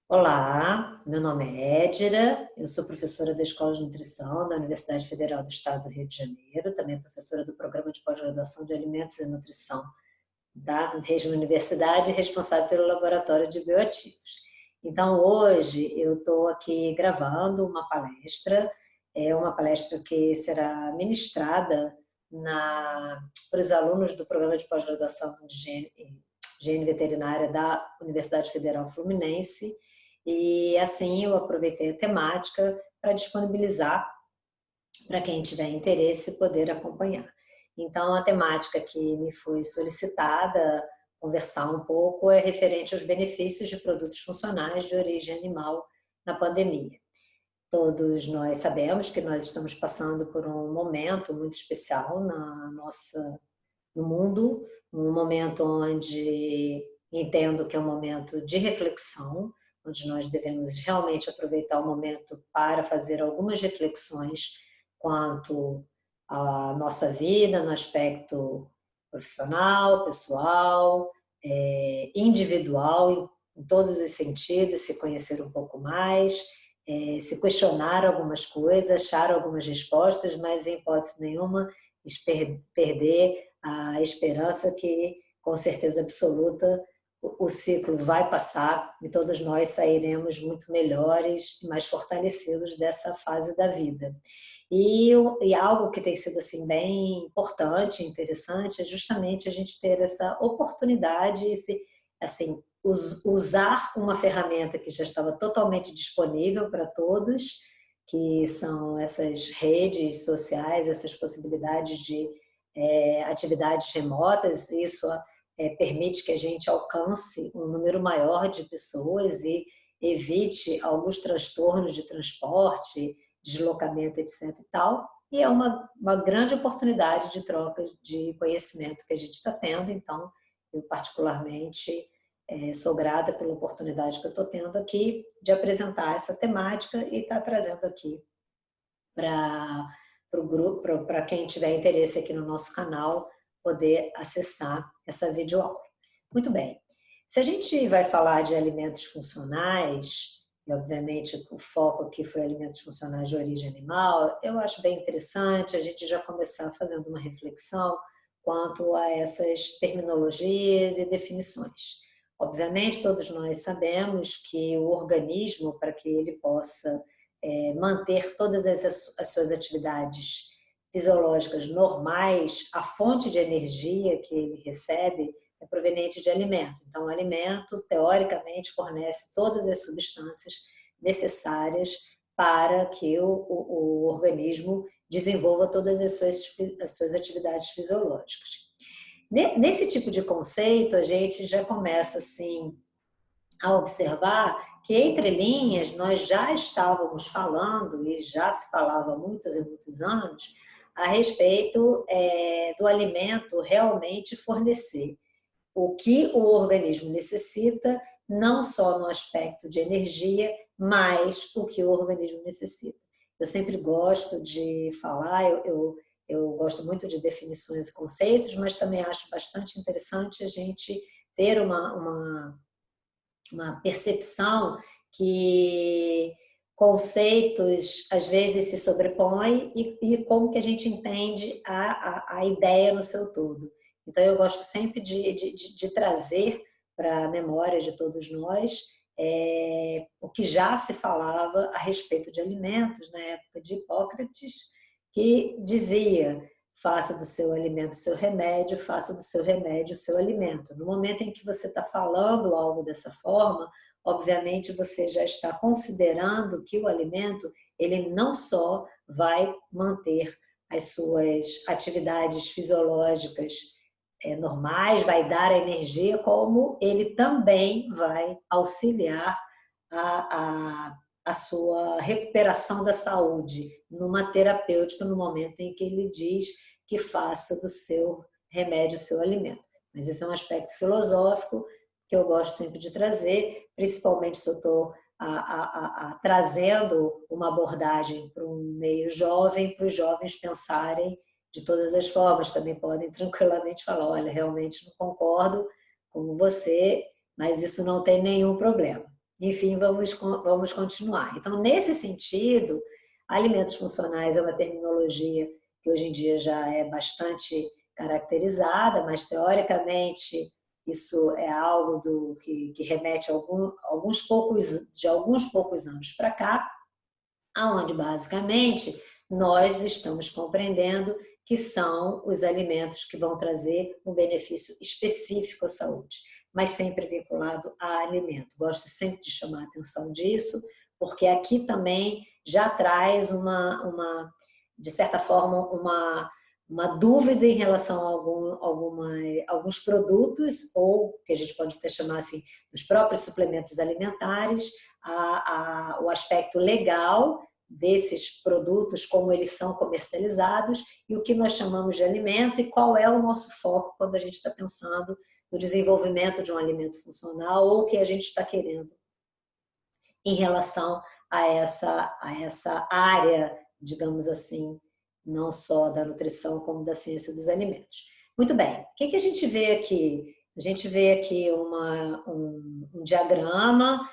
Olá, meu nome é Edira, eu sou professora da Escola de Nutrição da Universidade Federal do Estado do Rio de Janeiro, também professora do Programa de Pós-Graduação de Alimentos e Nutrição da mesma universidade, responsável pelo Laboratório de Bioativos. Então, hoje eu estou aqui gravando uma palestra, é uma palestra que será ministrada para os alunos do Programa de Pós-Graduação de Higiene Veterinária da Universidade Federal Fluminense, e assim eu aproveitei a temática para disponibilizar para quem tiver interesse poder acompanhar. Então, a temática que me foi solicitada conversar um pouco é referente aos benefícios de produtos funcionais de origem animal na pandemia. Todos nós sabemos que nós estamos passando por um momento muito especial no mundo, um momento onde entendo que é um momento de reflexão, onde nós devemos realmente aproveitar o momento para fazer algumas reflexões quanto à nossa vida no aspecto profissional, pessoal, individual, em todos os sentidos, se conhecer um pouco mais, se questionar algumas coisas, achar algumas respostas, mas em hipótese nenhuma perder a esperança que, com certeza absoluta, o ciclo vai passar e todos nós sairemos muito melhores e mais fortalecidos dessa fase da vida. E algo que tem sido assim, bem importante, interessante, é justamente a gente ter essa oportunidade, assim, usar uma ferramenta que já estava totalmente disponível para todos, que são essas redes sociais, essas possibilidades de atividades remotas. Isso permite que a gente alcance um número maior de pessoas e evite alguns transtornos de transporte, deslocamento, etc. e tal. E é uma grande oportunidade de troca de conhecimento que a gente está tendo. Então, eu particularmente sou grata pela oportunidade que eu estou tendo aqui de apresentar essa temática e estar trazendo aqui para o grupo, para quem tiver interesse aqui no nosso canal, poder acessar essa videoaula. Muito bem. Se a gente vai falar de alimentos funcionais, e obviamente o foco aqui foi alimentos funcionais de origem animal, eu acho bem interessante a gente já começar fazendo uma reflexão quanto a essas terminologias e definições. Obviamente, todos nós sabemos que o organismo, para que ele possa manter todas as suas atividades fisiológicas normais, a fonte de energia que ele recebe é proveniente de alimento. Então, o alimento, teoricamente, fornece todas as substâncias necessárias para que o organismo desenvolva todas as suas atividades fisiológicas. Nesse tipo de conceito, a gente já começa assim a observar que, entre linhas, nós já estávamos falando, e já se falava há muitos e muitos anos, a respeito do alimento realmente fornecer o que o organismo necessita, não só no aspecto de energia, mas o que o organismo necessita. Eu sempre gosto de falar, eu gosto muito de definições e conceitos, mas também acho bastante interessante a gente ter uma percepção que conceitos às vezes se sobrepõem e como que a gente entende a ideia no seu todo. Então eu gosto sempre de trazer para a memória de todos nós o que já se falava a respeito de alimentos na época de Hipócrates, que dizia: faça do seu alimento seu remédio, faça do seu remédio seu alimento. No momento em que você está falando algo dessa forma, obviamente você já está considerando que o alimento ele não só vai manter as suas atividades fisiológicas normais, vai dar energia, como ele também vai auxiliar a sua recuperação da saúde numa terapêutica no momento em que ele diz que faça do seu remédio o seu alimento. Mas esse é um aspecto filosófico que eu gosto sempre de trazer, principalmente se eu estou trazendo uma abordagem para um meio jovem, para os jovens pensarem de todas as formas. Também podem tranquilamente falar: olha, realmente não concordo com você, mas isso não tem nenhum problema. enfim, vamos continuar. Então, nesse sentido, alimentos funcionais é uma terminologia que hoje em dia já é bastante caracterizada, mas teoricamente isso é algo que remete a alguns poucos anos para cá, aonde basicamente nós estamos compreendendo que são os alimentos que vão trazer um benefício específico à saúde, mas sempre vinculado a alimento. Gosto sempre de chamar a atenção disso, porque aqui também já traz de certa forma, uma dúvida em relação a alguns produtos, ou que a gente pode até chamar assim, dos próprios suplementos alimentares, o aspecto legal desses produtos, como eles são comercializados e o que nós chamamos de alimento e qual é o nosso foco quando a gente está pensando no desenvolvimento de um alimento funcional ou o que a gente está querendo em relação a essa área, digamos assim, não só da nutrição como da ciência dos alimentos. Muito bem, o que a gente vê aqui? A gente vê aqui um diagrama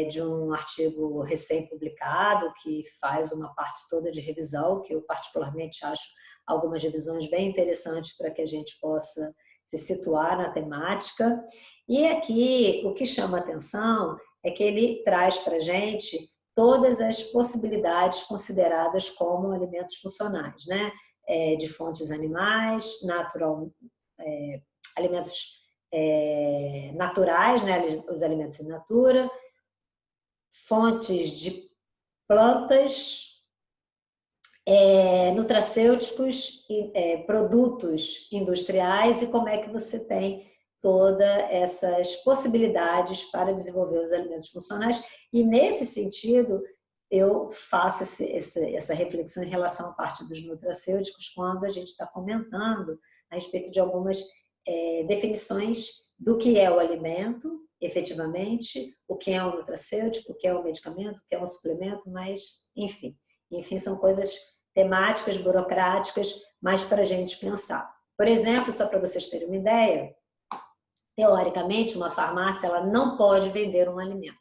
de um artigo recém-publicado que faz uma parte toda de revisão, que eu particularmente acho algumas revisões bem interessantes para que a gente possa se situar na temática. E aqui o que chama atenção é que ele traz para a gente todas as possibilidades consideradas como alimentos funcionais, né? De fontes animais, alimentos naturais, né? Os alimentos in natura, fontes de plantas, nutracêuticos, produtos industriais e como é que você tem todas essas possibilidades para desenvolver os alimentos funcionais. E nesse sentido, eu faço essa reflexão em relação à parte dos nutracêuticos quando a gente está comentando a respeito de algumas definições do que é o alimento, efetivamente, o que é um nutracêutico, o que é um medicamento, o que é um suplemento, mas, enfim, são coisas temáticas, burocráticas, mas para a gente pensar. Por exemplo, só para vocês terem uma ideia, teoricamente, uma farmácia ela não pode vender um alimento.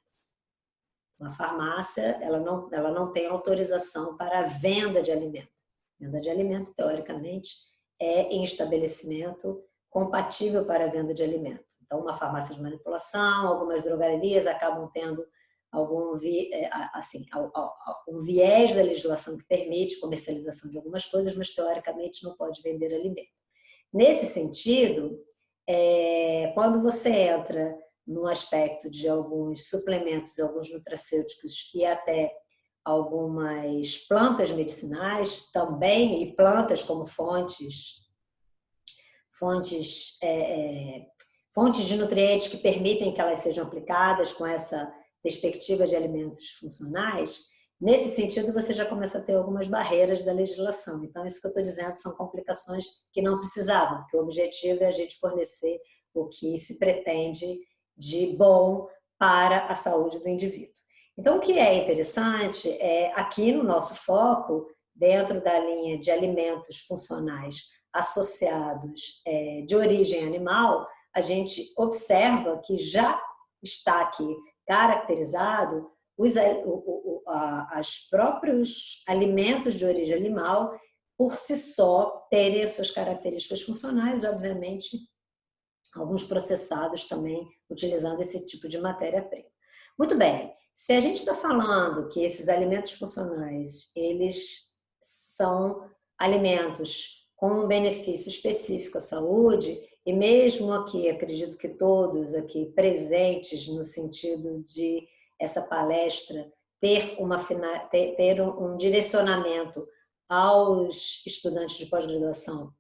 Uma farmácia ela não tem autorização para a venda de alimento. Venda de alimento, teoricamente, é em estabelecimento compatível para a venda de alimento. Então, uma farmácia de manipulação, algumas drogarias acabam tendo um viés da legislação que permite comercialização de algumas coisas, mas teoricamente não pode vender alimento. Nesse sentido, quando você entra no aspecto de alguns suplementos, alguns nutracêuticos e até algumas plantas medicinais também, e plantas como fontes de nutrientes que permitem que elas sejam aplicadas com essa perspectiva de alimentos funcionais, nesse sentido você já começa a ter algumas barreiras da legislação. Então, isso que eu estou dizendo são complicações que não precisavam, porque o objetivo é a gente fornecer o que se pretende de bom para a saúde do indivíduo. Então, o que é interessante é, aqui no nosso foco, dentro da linha de alimentos funcionais associados de origem animal, a gente observa que já está aqui caracterizado os próprios alimentos de origem animal, por si só, terem as suas características funcionais, obviamente, alguns processados também utilizando esse tipo de matéria-prima. Muito bem, se a gente está falando que esses alimentos funcionais, eles são alimentos com um benefício específico à saúde, e mesmo aqui, acredito que todos aqui presentes no sentido de essa palestra ter um direcionamento aos estudantes de pós-graduação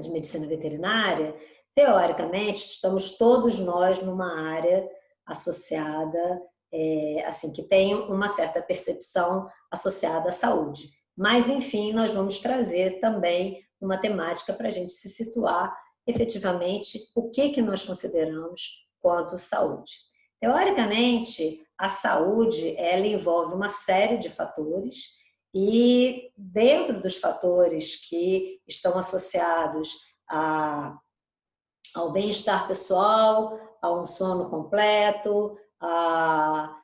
de medicina veterinária, teoricamente, estamos todos nós numa área associada, assim, que tem uma certa percepção associada à saúde. Mas, enfim, nós vamos trazer também uma temática para a gente se situar efetivamente o que nós consideramos quanto saúde. Teoricamente, a saúde ela envolve uma série de fatores e dentro dos fatores que estão associados ao bem-estar pessoal, a um sono completo, a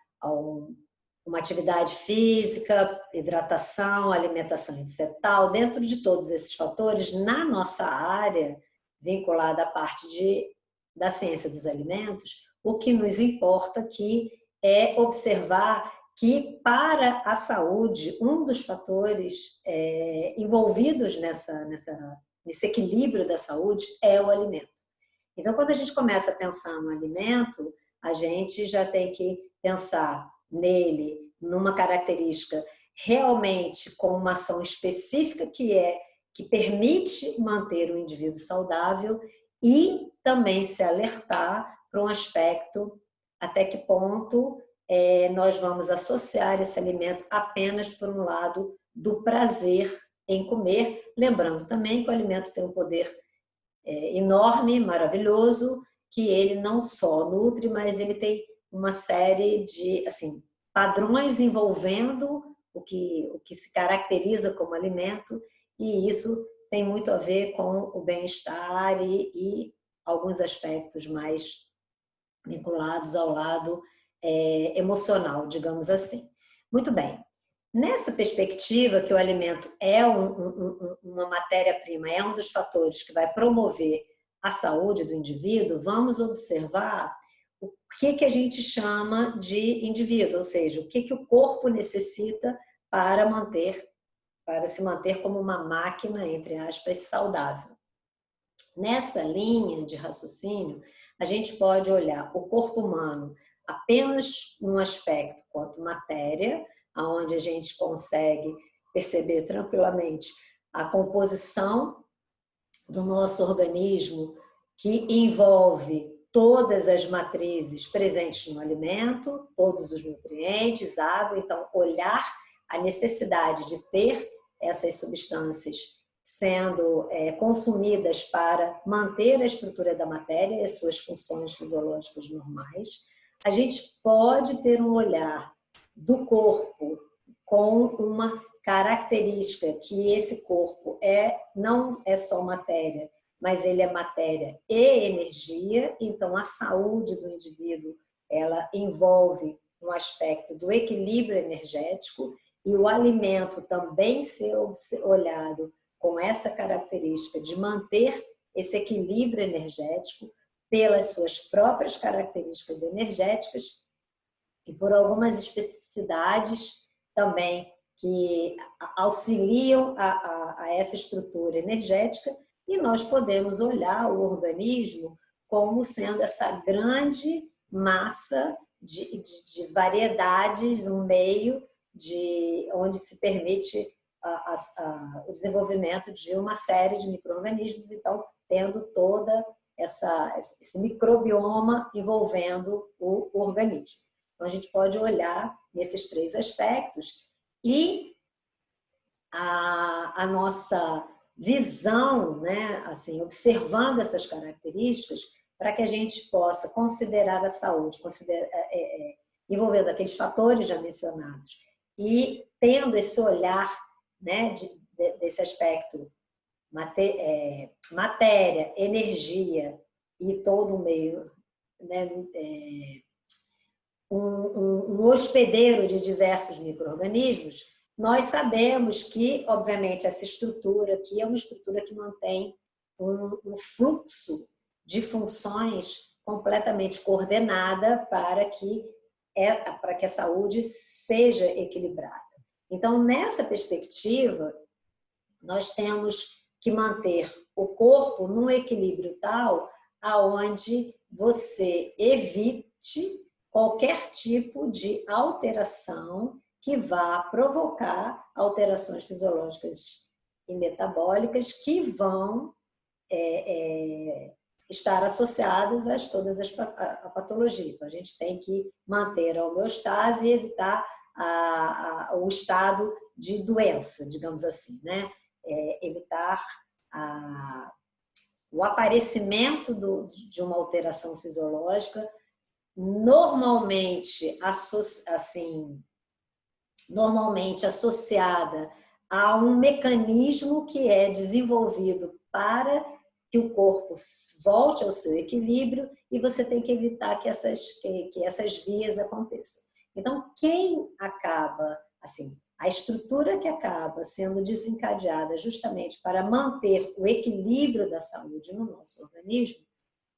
uma atividade física, hidratação, alimentação, etc. Dentro de todos esses fatores, na nossa área, vinculada à parte da ciência dos alimentos, o que nos importa aqui é observar que, para a saúde, um dos fatores envolvidos nesse equilíbrio da saúde é o alimento. Então, quando a gente começa a pensar no alimento, a gente já tem que pensar nele, numa característica realmente com uma ação específica que permite manter o indivíduo saudável e também se alertar para um aspecto até que ponto nós vamos associar esse alimento apenas por um lado do prazer em comer, lembrando também que o alimento tem um poder enorme, maravilhoso, que ele não só nutre, mas ele tem uma série de padrões envolvendo o que se caracteriza como alimento, e isso tem muito a ver com o bem-estar e alguns aspectos mais vinculados ao lado emocional, digamos assim. Muito bem. Nessa perspectiva que o alimento é uma matéria-prima, é um dos fatores que vai promover a saúde do indivíduo, vamos observar o que a gente chama de indivíduo, ou seja, o que o corpo necessita para se manter como uma máquina, entre aspas, saudável. Nessa linha de raciocínio, a gente pode olhar o corpo humano apenas num aspecto quanto matéria, onde a gente consegue perceber tranquilamente a composição do nosso organismo, que envolve todas as matrizes presentes no alimento, todos os nutrientes, água. Então, olhar a necessidade de ter essas substâncias sendo consumidas para manter a estrutura da matéria e as suas funções fisiológicas normais. A gente pode ter um olhar do corpo com uma característica que esse corpo não é só matéria, mas ele é matéria e energia. Então, a saúde do indivíduo, ela envolve um aspecto do equilíbrio energético, e o alimento também ser olhado com essa característica de manter esse equilíbrio energético pelas suas próprias características energéticas e por algumas especificidades também que auxiliam a essa estrutura energética, e nós podemos olhar o organismo como sendo essa grande massa de variedades, um meio onde se permite o desenvolvimento de uma série de micro-organismos, então tendo toda esse microbioma envolvendo o organismo. Então, a gente pode olhar nesses três aspectos e a nossa visão, né, assim, observando essas características, para que a gente possa considerar a saúde, envolvendo aqueles fatores já mencionados, e tendo esse olhar, né, desse aspecto matéria, energia e todo o meio, né, um hospedeiro de diversos micro-organismos, nós sabemos que, obviamente, essa estrutura aqui é uma estrutura que mantém um fluxo de funções completamente coordenada para que a saúde seja equilibrada. Então, nessa perspectiva, nós temos que manter o corpo num equilíbrio tal aonde você evite qualquer tipo de alteração que vá provocar alterações fisiológicas e metabólicas que vão estar associadas a todas a patologia. Então, a gente tem que manter a homeostase e evitar o estado de doença, digamos assim, né? Evitar o aparecimento de uma alteração fisiológica normalmente associada a um mecanismo que é desenvolvido para que o corpo volte ao seu equilíbrio e você tem que evitar que essas vias aconteçam. Então, quem acaba, assim, a estrutura que acaba sendo desencadeada justamente para manter o equilíbrio da saúde no nosso organismo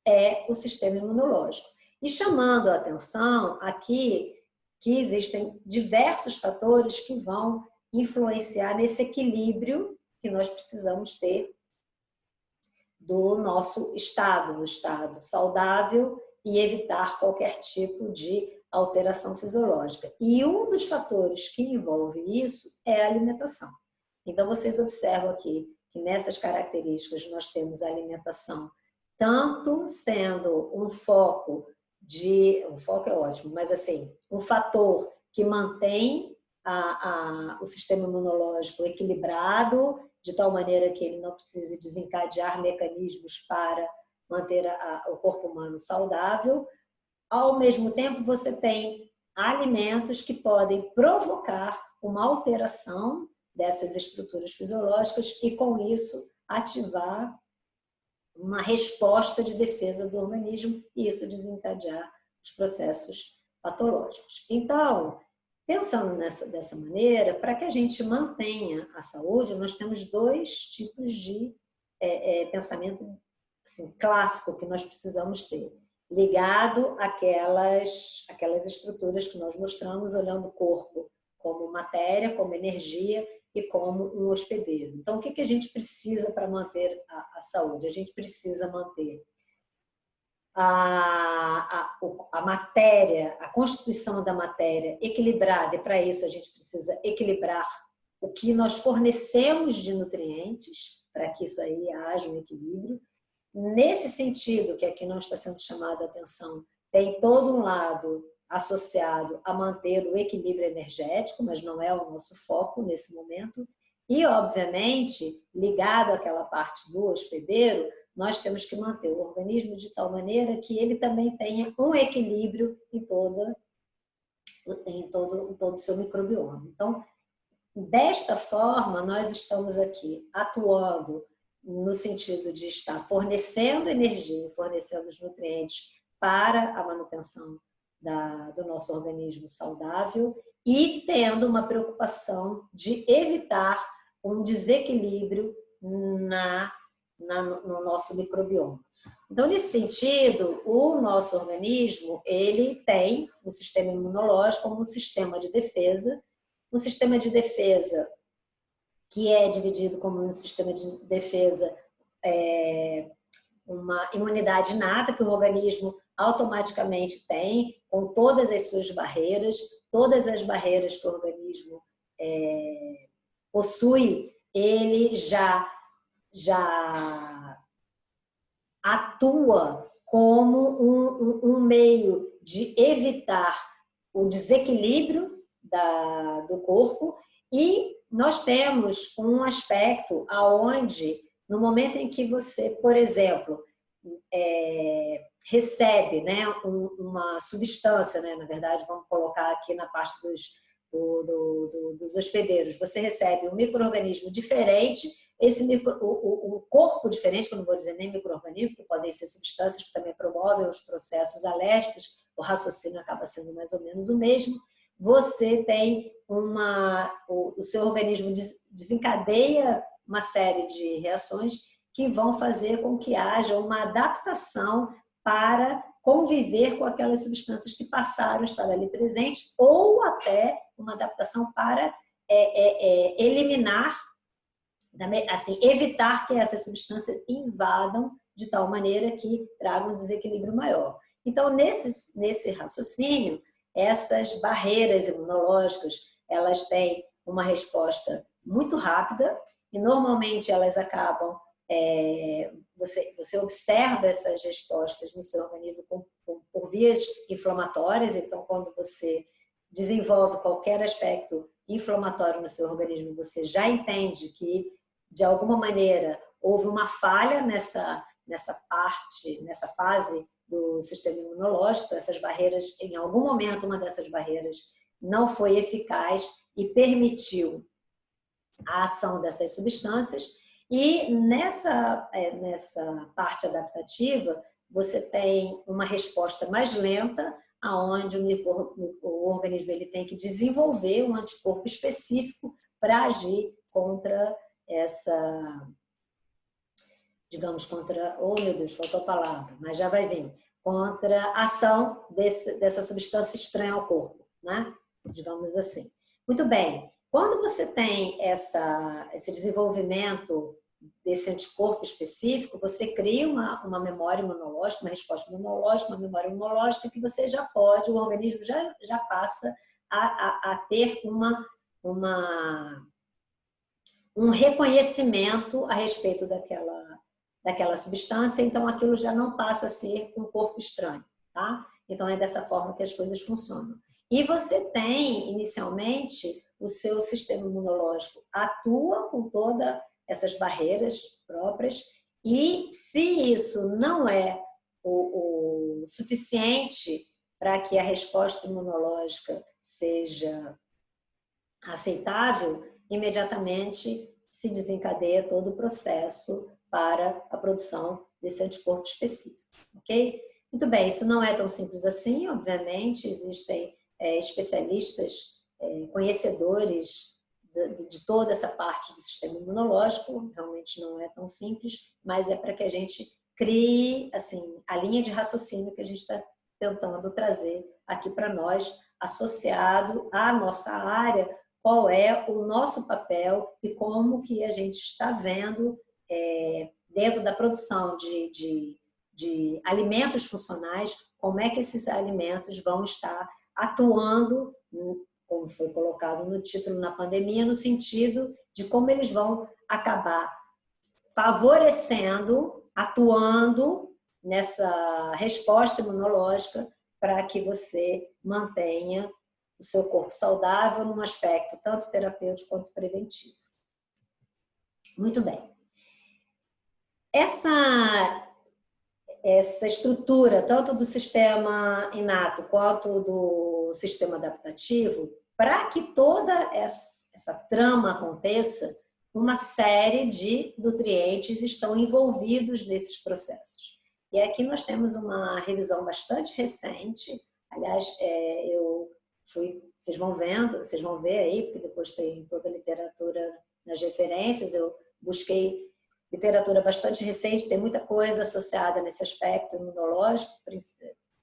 é o sistema imunológico. E chamando a atenção aqui que existem diversos fatores que vão influenciar nesse equilíbrio que nós precisamos ter do nosso estado, no estado saudável e evitar qualquer tipo de alteração fisiológica. E um dos fatores que envolve isso é a alimentação. Então, vocês observam aqui que nessas características nós temos a alimentação tanto sendo um foco é ótimo, mas assim, um fator que mantém o sistema imunológico equilibrado, de tal maneira que ele não precise desencadear mecanismos para manter o corpo humano saudável. Ao mesmo tempo, você tem alimentos que podem provocar uma alteração dessas estruturas fisiológicas e, com isso, ativar uma resposta de defesa do organismo e isso desencadear os processos patológicos. Então, pensando dessa maneira, para que a gente mantenha a saúde, nós temos dois tipos de pensamento assim, clássico que nós precisamos ter, ligado àquelas estruturas que nós mostramos, olhando o corpo como matéria, como energia e como um hospedeiro. Então, o que a gente precisa para manter a saúde? A gente precisa manter a matéria, a constituição da matéria equilibrada, e para isso a gente precisa equilibrar o que nós fornecemos de nutrientes, para que isso aí haja um equilíbrio. Nesse sentido, que aqui não está sendo chamado a atenção, tem todo um lado associado a manter o equilíbrio energético, mas não é o nosso foco nesse momento. E, obviamente, ligado àquela parte do hospedeiro, nós temos que manter o organismo de tal maneira que ele também tenha um equilíbrio em todo o seu microbioma. Então, desta forma, nós estamos aqui atuando no sentido de estar fornecendo energia, fornecendo os nutrientes para a manutenção do nosso organismo saudável e tendo uma preocupação de evitar um desequilíbrio no nosso microbioma. Então, nesse sentido, o nosso organismo ele tem um sistema imunológico como um sistema de defesa que é dividido como um sistema de defesa, uma imunidade inata que o organismo automaticamente tem, com todas as suas barreiras, todas as barreiras que o organismo possui, ele já atua como um meio de evitar o desequilíbrio do corpo. E nós temos um aspecto aonde, no momento em que você, por exemplo, recebe, né, uma substância, né, na verdade, vamos colocar aqui na parte dos hospedeiros, você recebe um micro-organismo diferente, o corpo diferente, que eu não vou dizer nem micro-organismo, porque podem ser substâncias que também promovem os processos alérgicos, o raciocínio acaba sendo mais ou menos o mesmo. Você tem o seu organismo desencadeia uma série de reações que vão fazer com que haja uma adaptação para conviver com aquelas substâncias que passaram a estar ali presentes, ou até uma adaptação para eliminar, assim, evitar que essas substâncias invadam de tal maneira que tragam um desequilíbrio maior. Então, nesse raciocínio, essas barreiras imunológicas, elas têm uma resposta muito rápida e normalmente elas acabam, você observa essas respostas no seu organismo por vias inflamatórias. Então, quando você desenvolve qualquer aspecto inflamatório no seu organismo, você já entende que, de alguma maneira, houve uma falha nessa fase do sistema imunológico. Essas barreiras, em algum momento, uma dessas barreiras não foi eficaz e permitiu a ação dessas substâncias. E nessa parte adaptativa, você tem uma resposta mais lenta, aonde o organismo ele tem que desenvolver um anticorpo específico para agir contra essa, digamos, contra, oh meu Deus, faltou a palavra, mas já vai vir, contra a ação dessa substância estranha ao corpo, né? Digamos assim. Muito bem, quando você tem esse desenvolvimento desse anticorpo específico, você cria uma memória imunológica, uma resposta imunológica, uma memória imunológica que você já pode, o organismo já passa a ter um reconhecimento a respeito daquela substância, então aquilo já não passa a ser um corpo estranho, tá? Então é dessa forma que as coisas funcionam. E você tem, inicialmente, o seu sistema imunológico atua com todas essas barreiras próprias, e se isso não é o suficiente para que a resposta imunológica seja aceitável, imediatamente se desencadeia todo o processo para a produção desse anticorpo específico, ok? Muito bem, isso não é tão simples assim, obviamente, existem especialistas, conhecedores de toda essa parte do sistema imunológico, realmente não é tão simples, mas é para que a gente crie assim, a linha de raciocínio que a gente está tentando trazer aqui para nós, associado à nossa área, qual é o nosso papel e como que a gente está vendo dentro da produção de alimentos funcionais, como é que esses alimentos vão estar atuando, como foi colocado no título, na pandemia, no sentido de como eles vão acabar favorecendo, atuando nessa resposta imunológica para que você mantenha o seu corpo saudável num aspecto tanto terapêutico quanto preventivo. Muito bem. Essa estrutura, tanto do sistema inato quanto do sistema adaptativo, para que toda essa trama aconteça, uma série de nutrientes estão envolvidos nesses processos. E aqui nós temos uma revisão bastante recente, aliás, vocês vão ver aí, porque depois tem toda a literatura nas referências, eu busquei literatura bastante recente, tem muita coisa associada nesse aspecto imunológico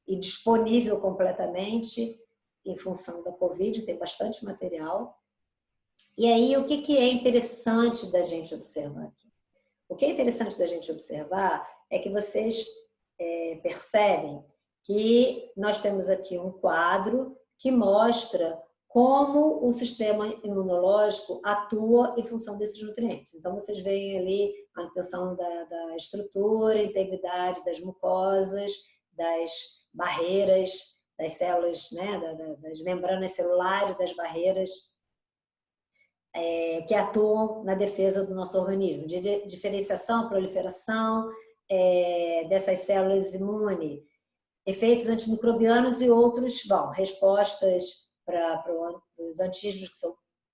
e disponível completamente em função da Covid, tem bastante material. E aí, o que é interessante da gente observar aqui? O que é interessante da gente observar é que vocês percebem que nós temos aqui um quadro que mostra como o sistema imunológico atua em função desses nutrientes. Então, vocês veem ali a manutenção da estrutura, integridade das mucosas, das barreiras, das células, né, das membranas celulares, das barreiras que atuam na defesa do nosso organismo, de diferenciação, proliferação dessas células imunes, efeitos antimicrobianos e outros, respostas para os antígenos que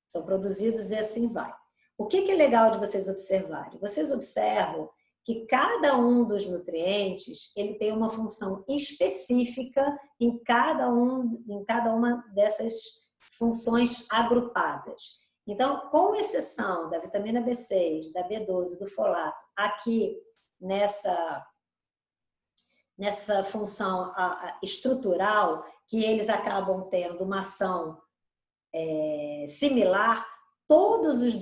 são produzidos e assim vai. O que é legal de vocês observarem? Vocês observam que cada um dos nutrientes ele tem uma função específica em cada uma dessas funções agrupadas. Então, com exceção da vitamina B6, da B12, do folato, aqui nessa função estrutural, que eles acabam tendo uma ação similar, todas as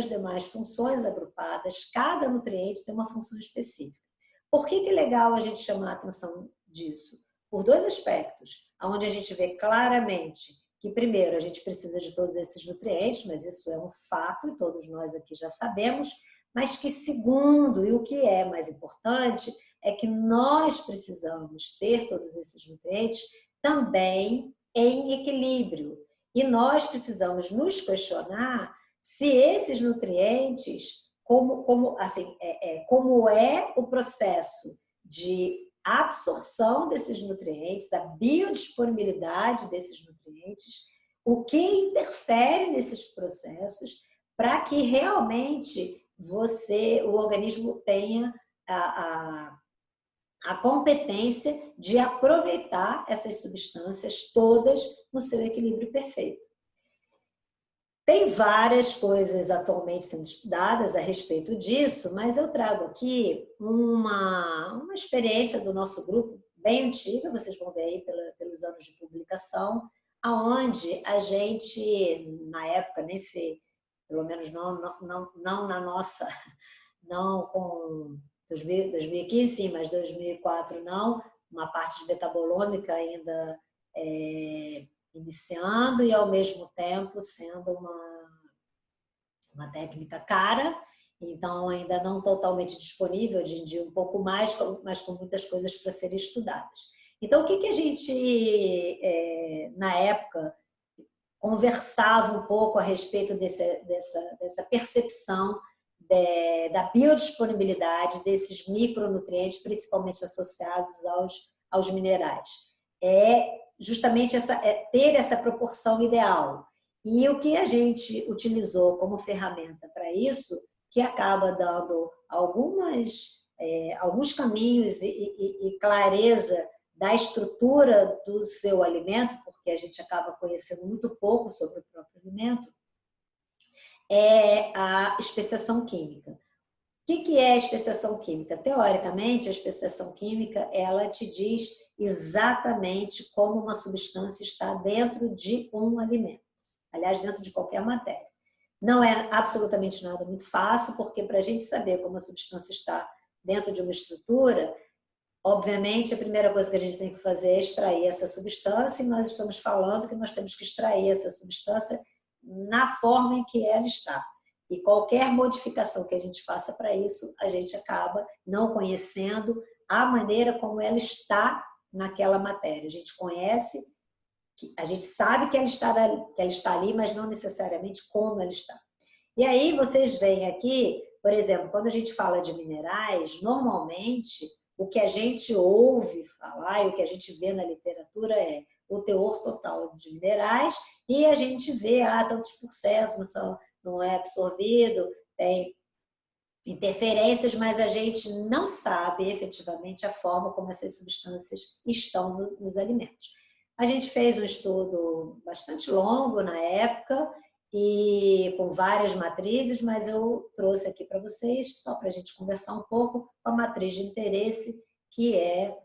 demais funções agrupadas, cada nutriente tem uma função específica. Por que é legal a gente chamar a atenção disso? Por dois aspectos, onde a gente vê claramente que, primeiro, a gente precisa de todos esses nutrientes, mas isso é um fato e todos nós aqui já sabemos, mas que, segundo, e o que é mais importante, é que nós precisamos ter todos esses nutrientes também em equilíbrio. E nós precisamos nos questionar se esses nutrientes, como é o processo de absorção desses nutrientes, a biodisponibilidade desses nutrientes, o que interfere nesses processos para que realmente o organismo tenha a competência de aproveitar essas substâncias todas no seu equilíbrio perfeito. Tem várias coisas atualmente sendo estudadas a respeito disso, mas eu trago aqui uma experiência do nosso grupo, bem antiga, vocês vão ver aí pelos anos de publicação, aonde a gente, na época, nem sei, pelo menos não na nossa, não com 2015, sim, mas 2004 não, uma parte de metabolômica ainda iniciando e, ao mesmo tempo, sendo uma técnica cara, então ainda não totalmente disponível, hoje em dia um pouco mais, mas com muitas coisas para serem estudadas. Então, o que a gente, na época, conversava um pouco a respeito dessa percepção da biodisponibilidade desses micronutrientes, principalmente associados aos minerais. Justamente ter essa proporção ideal. E o que a gente utilizou como ferramenta para isso, que acaba dando alguns caminhos e clareza da estrutura do seu alimento, porque a gente acaba conhecendo muito pouco sobre o próprio alimento, é a especiação química. O que é a especiação química? Teoricamente, a especiação química, ela te diz exatamente como uma substância está dentro de um alimento. Aliás, dentro de qualquer matéria. Não é absolutamente nada muito fácil, porque para a gente saber como a substância está dentro de uma estrutura, obviamente, a primeira coisa que a gente tem que fazer é extrair essa substância, e nós estamos falando que nós temos que extrair essa substância na forma em que ela está. E qualquer modificação que a gente faça para isso, a gente acaba não conhecendo a maneira como ela está naquela matéria. A gente conhece, a gente sabe que ela está ali, mas não necessariamente como ela está. E aí vocês veem aqui, por exemplo, quando a gente fala de minerais, normalmente o que a gente ouve falar e o que a gente vê na literatura é o teor total de minerais, e a gente vê tantos por cento não é absorvido, tem interferências, mas a gente não sabe efetivamente a forma como essas substâncias estão nos alimentos. A gente fez um estudo bastante longo na época e com várias matrizes, mas eu trouxe aqui para vocês, só para a gente conversar um pouco, com a matriz de interesse, que é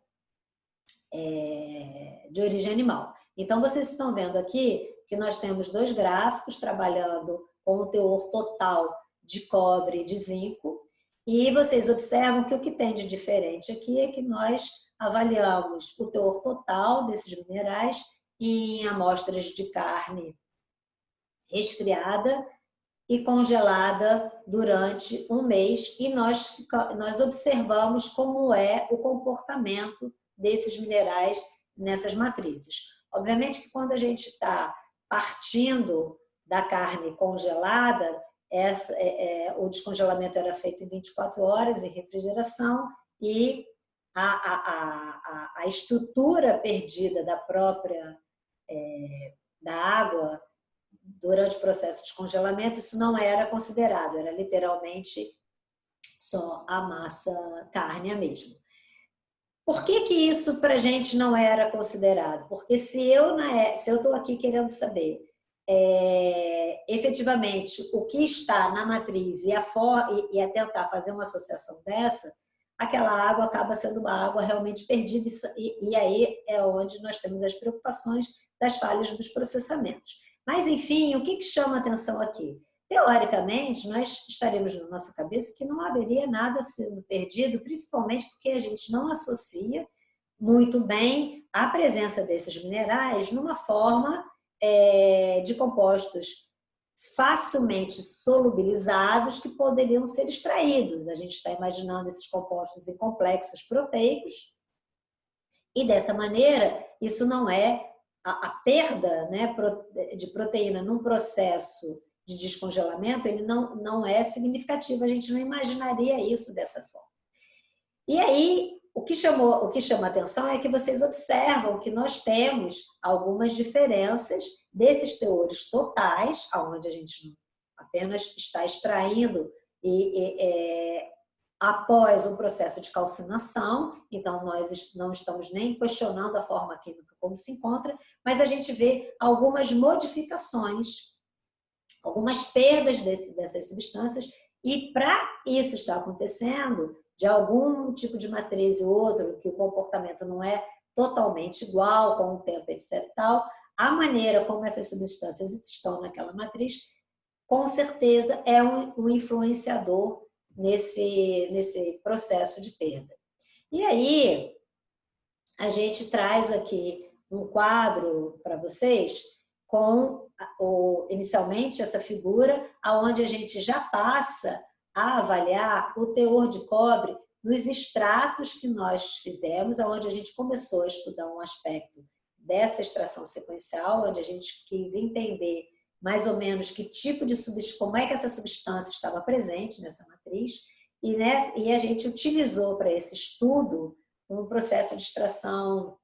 de origem animal. Então, vocês estão vendo aqui que nós temos dois gráficos trabalhando com o teor total de cobre e de zinco, e vocês observam que o que tem de diferente aqui é que nós avaliamos o teor total desses minerais em amostras de carne resfriada e congelada durante um mês, e nós observamos como é o comportamento desses minerais nessas matrizes. Obviamente que quando a gente está partindo da carne congelada, o descongelamento era feito em 24 horas em refrigeração, e a estrutura perdida da própria da água durante o processo de descongelamento, isso não era considerado, era literalmente só a massa cárnea mesmo. Por que isso para a gente não era considerado? Porque se eu estou aqui querendo saber efetivamente o que está na matriz e a tentar fazer uma associação dessa, aquela água acaba sendo uma água realmente perdida, e aí é onde nós temos as preocupações das falhas dos processamentos. Mas, enfim, o que chama a atenção aqui? Teoricamente, nós estaremos na nossa cabeça que não haveria nada sendo perdido, principalmente porque a gente não associa muito bem a presença desses minerais numa forma de compostos facilmente solubilizados que poderiam ser extraídos. A gente está imaginando esses compostos em complexos proteicos, e dessa maneira, isso não é a perda, né, de proteína num processo de descongelamento, ele não é significativo, a gente não imaginaria isso dessa forma. E aí, o que chama a atenção é que vocês observam que nós temos algumas diferenças desses teores totais, onde a gente apenas está extraindo após um processo de calcinação, então nós não estamos nem questionando a forma química como se encontra, mas a gente vê algumas modificações, algumas perdas dessas substâncias, e para isso estar acontecendo, de algum tipo de matriz e outro, que o comportamento não é totalmente igual com o tempo, etc. Tal, a maneira como essas substâncias estão naquela matriz, com certeza é um influenciador nesse processo de perda. E aí, a gente traz aqui um quadro para vocês com, inicialmente, essa figura, onde a gente já passa a avaliar o teor de cobre nos extratos que nós fizemos, onde a gente começou a estudar um aspecto dessa extração sequencial, onde a gente quis entender mais ou menos que tipo de como é que essa substância estava presente nessa matriz, e a gente utilizou para esse estudo um processo de extração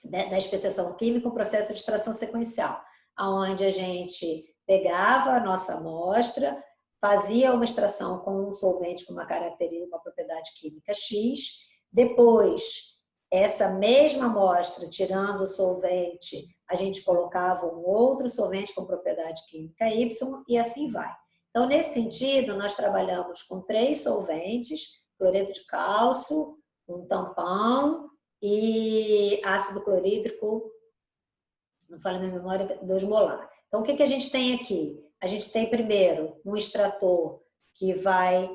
da especiação química, um processo de extração sequencial, onde a gente pegava a nossa amostra, fazia uma extração com um solvente com uma característica, uma propriedade química X, depois essa mesma amostra, tirando o solvente, a gente colocava um outro solvente com propriedade química Y e assim vai. Então, nesse sentido, nós trabalhamos com 3 solventes, cloreto de cálcio, um tampão e ácido clorídrico, se não falha a minha memória, 2 molar. Então, o que a gente tem aqui? A gente tem primeiro um extrator que vai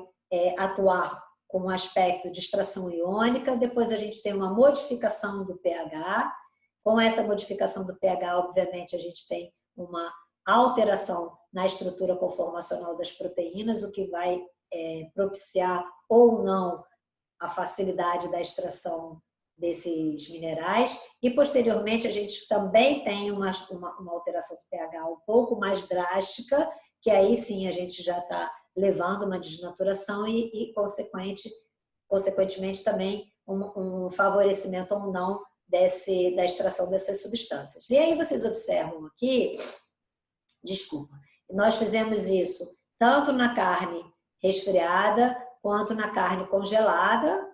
atuar com um aspecto de extração iônica, depois a gente tem uma modificação do pH. Com essa modificação do pH, obviamente, a gente tem uma alteração na estrutura conformacional das proteínas, o que vai propiciar ou não a facilidade da extração desses minerais. E, posteriormente, a gente também tem uma alteração do pH um pouco mais drástica, que aí sim a gente já está levando uma desnaturação e consequentemente, também um favorecimento ou não da extração dessas substâncias. E aí vocês observam aqui, desculpa, nós fizemos isso tanto na carne resfriada quanto na carne congelada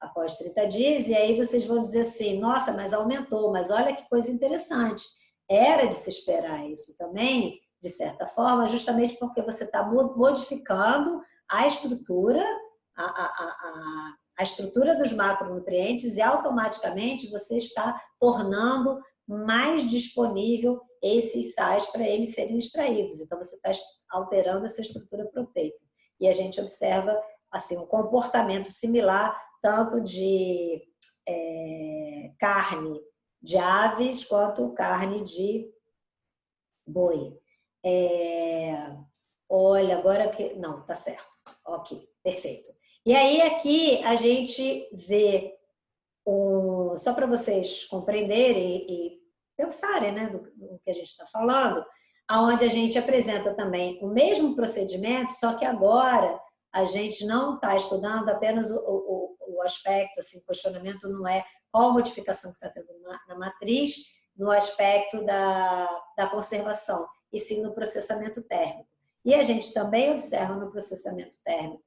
após 30 dias, e aí vocês vão dizer assim, nossa, mas aumentou, mas olha que coisa interessante, era de se esperar isso também, de certa forma, justamente porque você está modificando a estrutura, a estrutura dos macronutrientes, e automaticamente você está tornando mais disponível esses sais para eles serem extraídos. Então, você está alterando essa estrutura proteica. E a gente observa assim, um comportamento similar, tanto de carne de aves quanto carne de boi. Olha, agora que... Não, tá certo. Ok, perfeito. E aí aqui a gente vê, só para vocês compreenderem e pensarem, né, do que a gente está falando, onde a gente apresenta também o mesmo procedimento, só que agora a gente não está estudando apenas o aspecto, assim, o questionamento não é qual a modificação que está tendo na matriz, no aspecto da conservação, e sim no processamento térmico. E a gente também observa no processamento térmico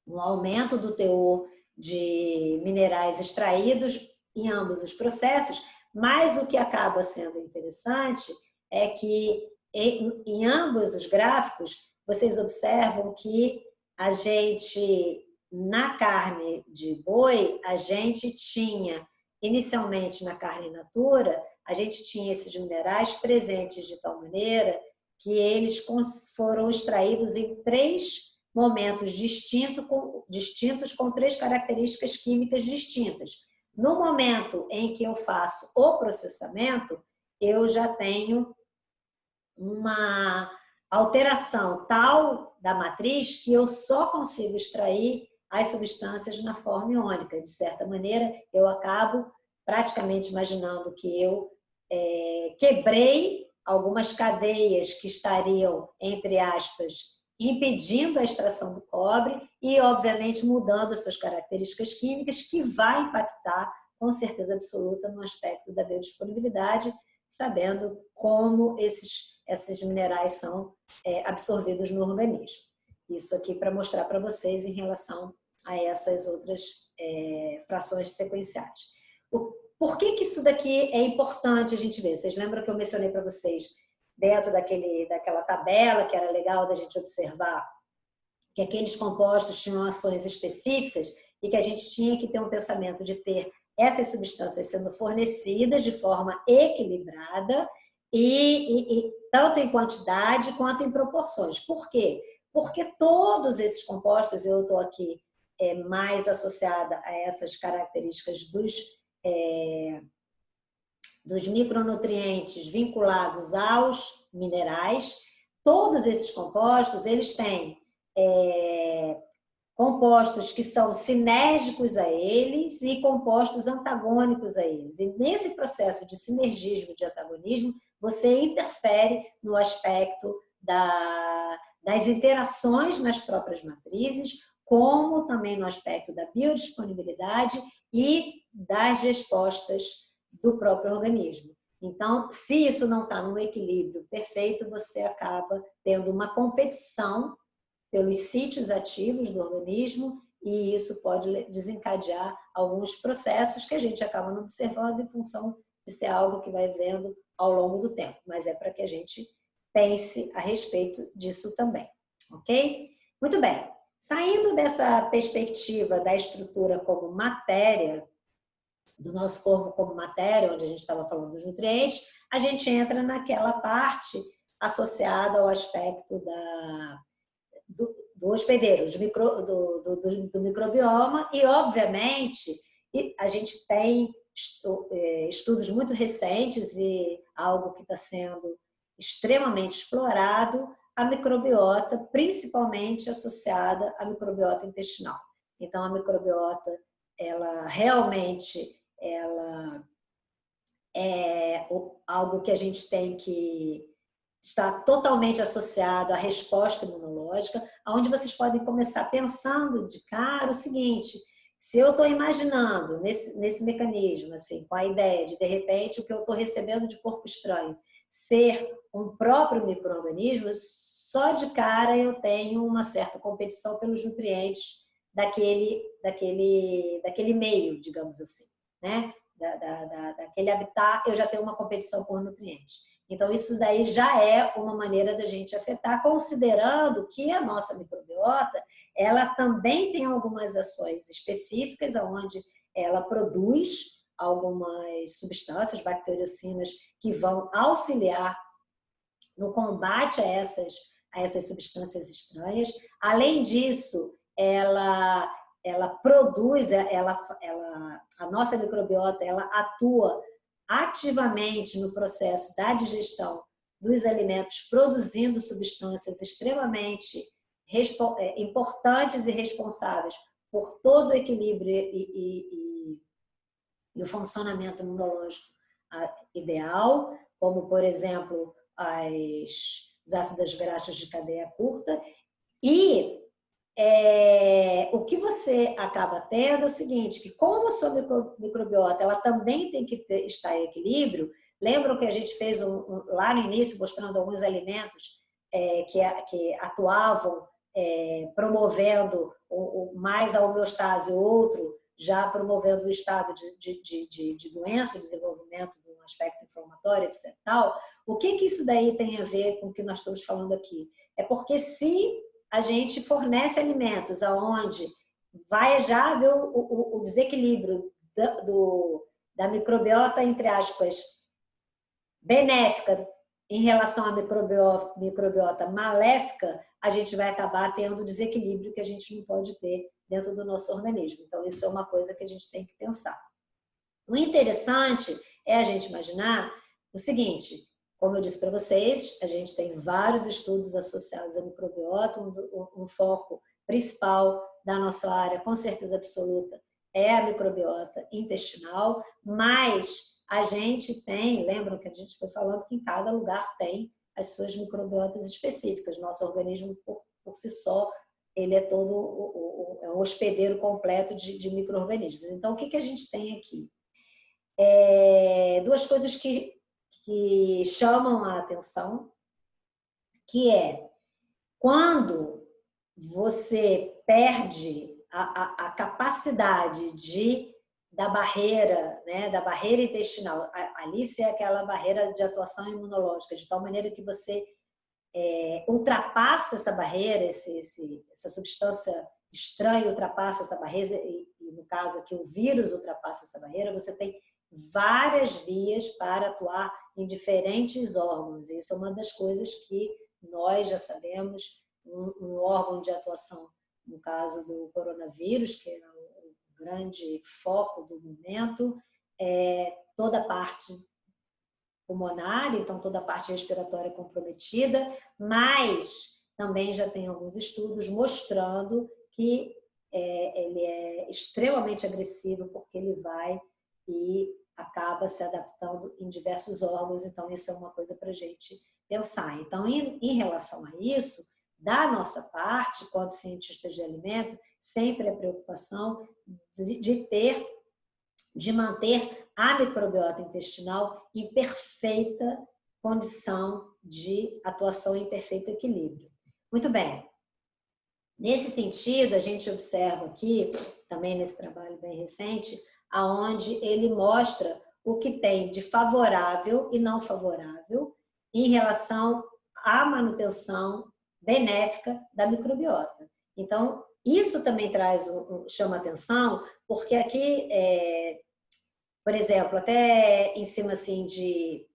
um aumento do teor de minerais extraídos em ambos os processos, mas o que acaba sendo interessante é que em ambos os gráficos vocês observam que a gente, na carne de boi, a gente tinha, inicialmente na carne in natura, a gente tinha esses minerais presentes de tal maneira que eles foram extraídos em 3 momentos distintos com 3 características químicas distintas. No momento em que eu faço o processamento, eu já tenho uma alteração tal da matriz que eu só consigo extrair as substâncias na forma iônica. De certa maneira, eu acabo praticamente imaginando que eu quebrei algumas cadeias que estariam, entre aspas, impedindo a extração do cobre e, obviamente, mudando as suas características químicas, que vai impactar, com certeza absoluta, no aspecto da biodisponibilidade, sabendo como esses minerais são absorvidos no organismo. Isso aqui para mostrar para vocês em relação a essas outras frações sequenciais. Por que isso daqui é importante a gente ver? Vocês lembram que eu mencionei para vocês, dentro daquela tabela, que era legal da gente observar, que aqueles compostos tinham ações específicas e que a gente tinha que ter um pensamento de ter essas substâncias sendo fornecidas de forma equilibrada e tanto em quantidade quanto em proporções. Por quê? Porque todos esses compostos, eu estou aqui mais associada a essas características dos micronutrientes vinculados aos minerais, todos esses compostos, eles têm compostos que são sinérgicos a eles e compostos antagônicos a eles. E nesse processo de sinergismo, de antagonismo, você interfere no aspecto das interações nas próprias matrizes, como também no aspecto da biodisponibilidade e das respostas do próprio organismo. Então, se isso não está num equilíbrio perfeito, você acaba tendo uma competição pelos sítios ativos do organismo e isso pode desencadear alguns processos que a gente acaba não observando em função de ser algo que vai vendo ao longo do tempo. Mas é para que a gente pense a respeito disso também, ok? Muito bem. Saindo dessa perspectiva da estrutura como matéria, do nosso corpo como matéria, onde a gente estava falando dos nutrientes, a gente entra naquela parte associada ao aspecto do hospedeiro, do microbioma e, obviamente, a gente tem estudos muito recentes e algo que está sendo extremamente explorado, a microbiota, principalmente associada à microbiota intestinal. Então, a microbiota, ela realmente é algo que a gente tem que estar totalmente associado à resposta imunológica, onde vocês podem começar pensando de cara o seguinte: se eu estou imaginando nesse mecanismo, assim, com a ideia de repente, o que eu estou recebendo de corpo estranho ser um próprio micro-organismo, só de cara eu tenho uma certa competição pelos nutrientes daquele meio, digamos assim, né? Daquele habitat, eu já tenho uma competição por nutrientes. Então, isso daí já é uma maneira da gente afetar, considerando que a nossa microbiota, ela também tem algumas ações específicas, onde ela produz algumas substâncias, bacteriocinas, que vão auxiliar no combate a essas substâncias estranhas. Além disso, ela produz, a nossa microbiota, ela atua ativamente no processo da digestão dos alimentos, produzindo substâncias extremamente importantes e responsáveis por todo o equilíbrio e o funcionamento imunológico ideal, como, por exemplo, os ácidos graxos de cadeia curta. E o que você acaba tendo é o seguinte, que como a sua microbiota ela também tem que estar em equilíbrio, lembram que a gente fez lá no início, mostrando alguns alimentos que atuavam promovendo mais a homeostase, outro já promovendo o estado de doença, o desenvolvimento de um aspecto inflamatório, etc. O que isso daí tem a ver com o que nós estamos falando aqui? É porque se a gente fornece alimentos aonde vai já haver o desequilíbrio da microbiota, entre aspas, benéfica em relação à microbiota maléfica, a gente vai acabar tendo desequilíbrio que a gente não pode ter dentro do nosso organismo. Então, isso é uma coisa que a gente tem que pensar. O interessante é a gente imaginar o seguinte: como eu disse para vocês, a gente tem vários estudos associados à microbiota, um foco principal da nossa área, com certeza absoluta, é a microbiota intestinal, mas a gente tem, lembram que a gente foi falando que em cada lugar tem as suas microbiotas específicas. Nosso organismo, por si só, ele é todo um hospedeiro completo de micro-organismos. Então, o que a gente tem aqui? Duas coisas que que chamam a atenção, que é quando você perde a capacidade da barreira, né, da barreira intestinal. A Alice é aquela barreira de atuação imunológica, de tal maneira que você ultrapassa essa barreira, essa substância estranha ultrapassa essa barreira, e no caso aqui o vírus ultrapassa essa barreira, você tem várias vias para atuar em diferentes órgãos. Isso é uma das coisas que nós já sabemos, um órgão de atuação, no caso do coronavírus, que é o grande foco do momento, é toda a parte pulmonar, então toda a parte respiratória comprometida, mas também já tem alguns estudos mostrando que ele é extremamente agressivo porque ele vai e acaba se adaptando em diversos órgãos, então isso é uma coisa para a gente pensar. Então, em relação a isso, da nossa parte, quanto cientistas de alimento, sempre a preocupação de manter a microbiota intestinal em perfeita condição de atuação, em perfeito equilíbrio. Muito bem. Nesse sentido, a gente observa aqui, também nesse trabalho bem recente, aonde ele mostra o que tem de favorável e não favorável em relação à manutenção benéfica da microbiota. Então, isso também chama atenção, porque aqui, por exemplo, até em cima assim, de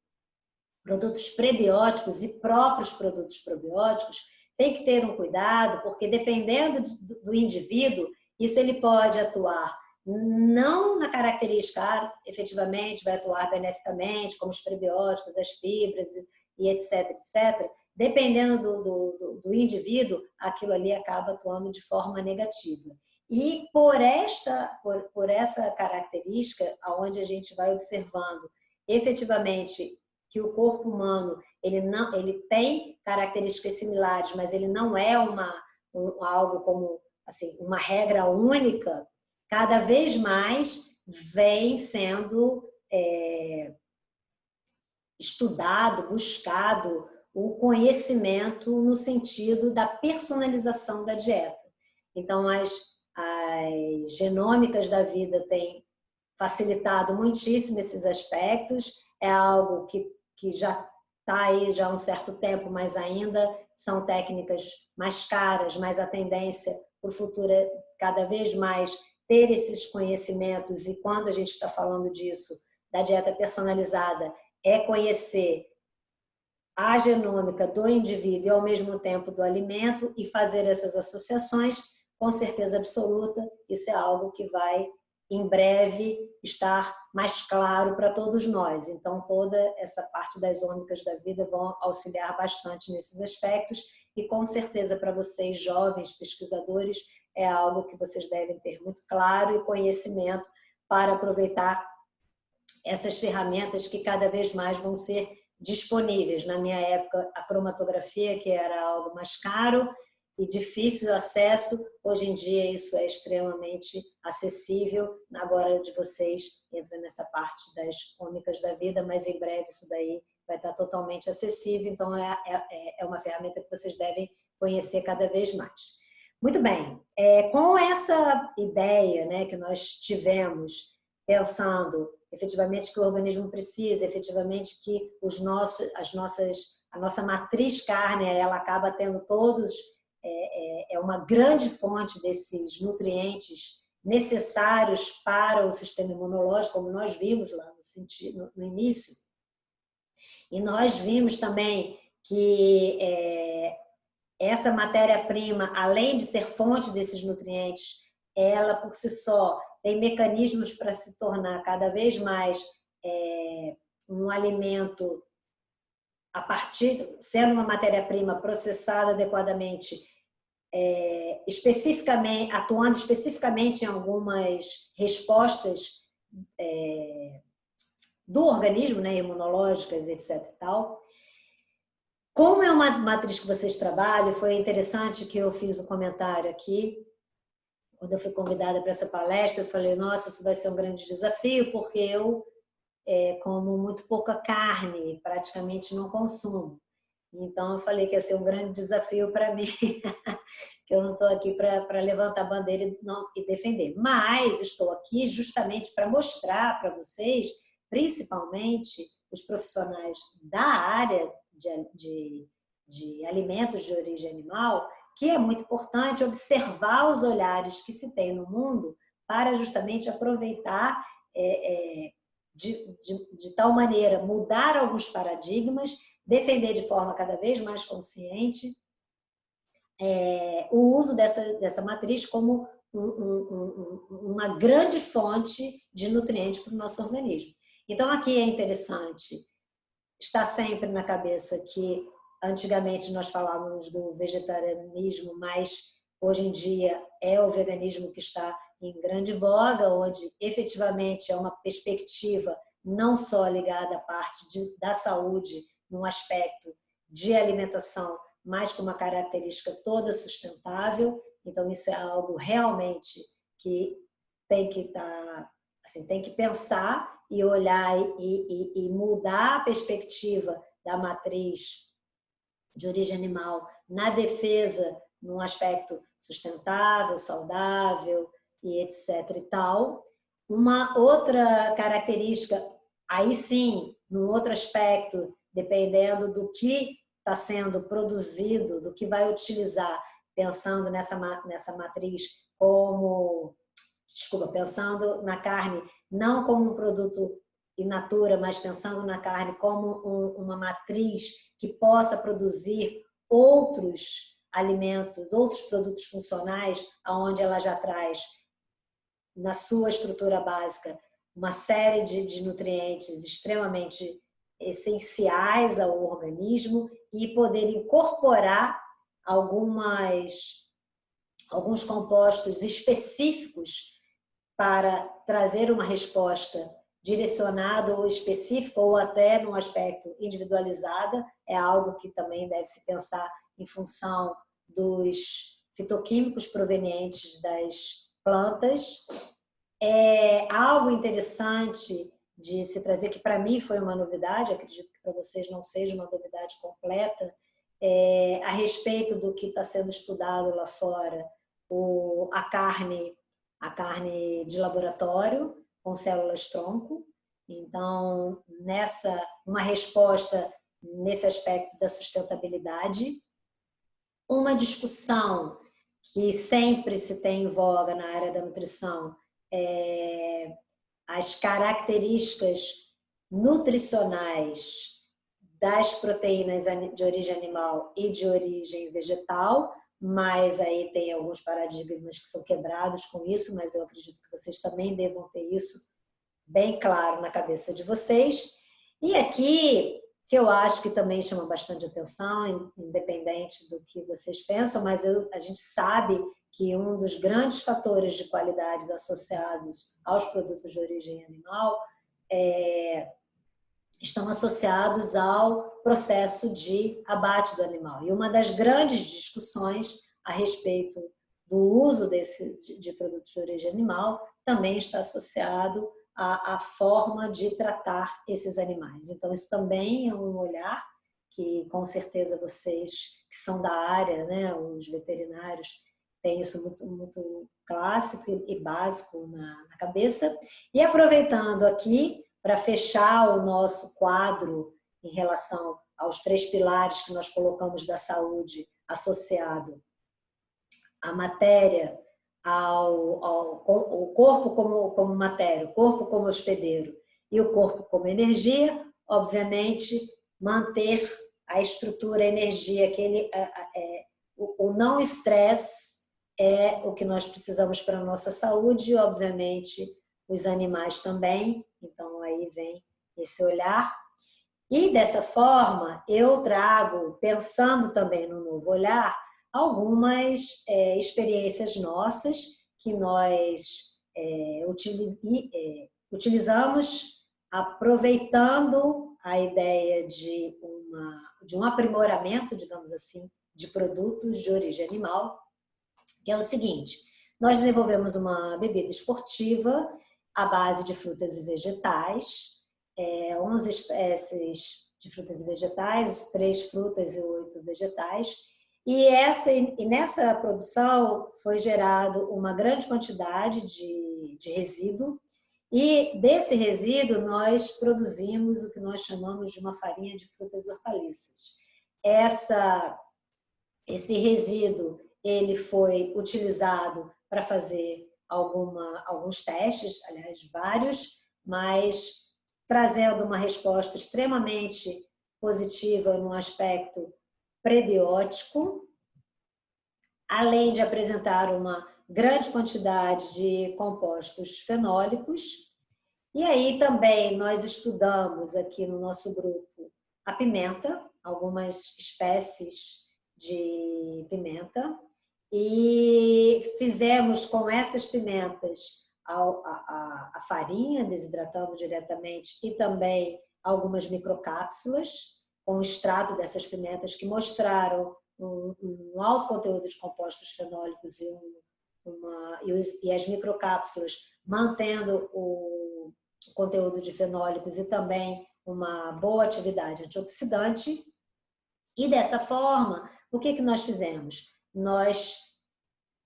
produtos prebióticos e próprios produtos probióticos, tem que ter um cuidado, porque dependendo do indivíduo, isso ele pode atuar não na característica, efetivamente vai atuar beneficamente, como os prebióticos, as fibras e etc, etc. Dependendo do indivíduo, aquilo ali acaba atuando de forma negativa. E por essa característica, onde a gente vai observando efetivamente que o corpo humano ele tem características similares, mas ele não é algo como assim, uma regra única, cada vez mais vem sendo estudado, buscado o conhecimento no sentido da personalização da dieta. Então, as genômicas da vida têm facilitado muitíssimo esses aspectos, é algo que já está aí já há um certo tempo, mas ainda são técnicas mais caras, mas a tendência para o futuro é cada vez mais ter esses conhecimentos, e quando a gente está falando disso, da dieta personalizada, é conhecer a genômica do indivíduo e ao mesmo tempo do alimento e fazer essas associações, com certeza absoluta, isso é algo que vai em breve estar mais claro para todos nós. Então, toda essa parte das ômicas da vida vão auxiliar bastante nesses aspectos e, com certeza, para vocês, jovens pesquisadores, é algo que vocês devem ter muito claro e conhecimento para aproveitar essas ferramentas que cada vez mais vão ser disponíveis. Na minha época, a cromatografia, que era algo mais caro e difícil de acesso, hoje em dia isso é extremamente acessível. Agora de vocês entra nessa parte das ômicas da vida, mas em breve isso daí vai estar totalmente acessível, então é uma ferramenta que vocês devem conhecer cada vez mais. Muito bem, com essa ideia, né, que nós tivemos, pensando efetivamente que o organismo precisa, efetivamente que a nossa matriz cárnea, ela acaba tendo é uma grande fonte desses nutrientes necessários para o sistema imunológico, como nós vimos lá no início. E nós vimos também que essa matéria-prima, além de ser fonte desses nutrientes, ela por si só tem mecanismos para se tornar cada vez mais um alimento sendo uma matéria-prima processada adequadamente, atuando especificamente em algumas respostas do organismo, né, imunológicas, etc. e tal. Como é uma matriz que vocês trabalham, foi interessante que eu fiz um comentário aqui, quando eu fui convidada para essa palestra, eu falei, nossa, isso vai ser um grande desafio, porque eu como muito pouca carne, praticamente não consumo. Então, eu falei que ia ser um grande desafio para mim, que eu não estou aqui para levantar a bandeira e defender. Mas estou aqui justamente para mostrar para vocês, principalmente os profissionais da área de alimentos de origem animal, que é muito importante observar os olhares que se tem no mundo para justamente aproveitar de tal maneira mudar alguns paradigmas, defender de forma cada vez mais consciente o uso dessa matriz como uma grande fonte de nutrientes para o nosso organismo. Então, aqui é interessante estar sempre na cabeça que antigamente nós falávamos do vegetarianismo, mas hoje em dia é o veganismo que está em grande voga, onde efetivamente é uma perspectiva não só ligada à parte da saúde, num aspecto de alimentação, mas com uma característica toda sustentável. Então, isso é algo realmente que tem que estar, assim, tem que pensar e olhar e mudar a perspectiva da matriz de origem animal na defesa num aspecto sustentável, saudável e etc. e tal. Uma outra característica, aí sim, num outro aspecto, dependendo do que está sendo produzido, do que vai utilizar, pensando nessa matriz como, pensando na carne não como um produto in natura, mas pensando na carne como uma matriz que possa produzir outros alimentos, outros produtos funcionais, aonde ela já traz na sua estrutura básica uma série de nutrientes extremamente essenciais ao organismo e poder incorporar alguns compostos específicos para trazer uma resposta direcionada ou específica ou até num aspecto individualizada, é algo que também deve se pensar em função dos fitoquímicos provenientes das plantas. É algo interessante de se trazer, que para mim foi uma novidade, acredito que para vocês não seja uma novidade completa, a respeito do que está sendo estudado lá fora, a carne de laboratório com células-tronco. Então, uma resposta nesse aspecto da sustentabilidade. Uma discussão que sempre se tem em voga na área da nutrição é as características nutricionais das proteínas de origem animal e de origem vegetal, mas aí tem alguns paradigmas que são quebrados com isso, mas eu acredito que vocês também devam ter isso bem claro na cabeça de vocês. E aqui, que eu acho que também chama bastante atenção, independente do que vocês pensam, mas a gente sabe que um dos grandes fatores de qualidades associados aos produtos de origem animal estão associados ao processo de abate do animal. E uma das grandes discussões a respeito do uso de produtos de origem animal também está associado à forma de tratar esses animais. Então, isso também é um olhar que, com certeza, vocês que são da área, né, os veterinários, têm isso muito clássico e básico na cabeça. E aproveitando aqui, para fechar o nosso quadro em relação aos 3 pilares que nós colocamos da saúde associado à matéria, o corpo como matéria, o corpo como hospedeiro e o corpo como energia, obviamente, manter a estrutura, a energia, o não estresse é o que nós precisamos para a nossa saúde e, obviamente, os animais também. Então, aí vem esse olhar. E, dessa forma, eu trago, pensando também no novo olhar, algumas experiências nossas que nós utilizamos aproveitando a ideia de um aprimoramento, digamos assim, de produtos de origem animal, que é o seguinte: nós desenvolvemos uma bebida esportiva à base de frutas e vegetais, 11 espécies de frutas e vegetais, 3 frutas e 8 vegetais. E nessa produção foi gerado uma grande quantidade de resíduo, e desse resíduo nós produzimos o que nós chamamos de uma farinha de frutas e hortaliças. Esse resíduo ele foi utilizado para fazer alguns testes, aliás, vários, mas trazendo uma resposta extremamente positiva no aspecto prebiótico, além de apresentar uma grande quantidade de compostos fenólicos. E aí também nós estudamos aqui no nosso grupo a pimenta, algumas espécies de pimenta, e fizemos com essas pimentas a farinha, desidratando diretamente, e também algumas microcápsulas com o extrato dessas pimentas que mostraram um alto conteúdo de compostos fenólicos e as microcápsulas mantendo o conteúdo de fenólicos e também uma boa atividade antioxidante. E dessa forma, o que nós fizemos? Nós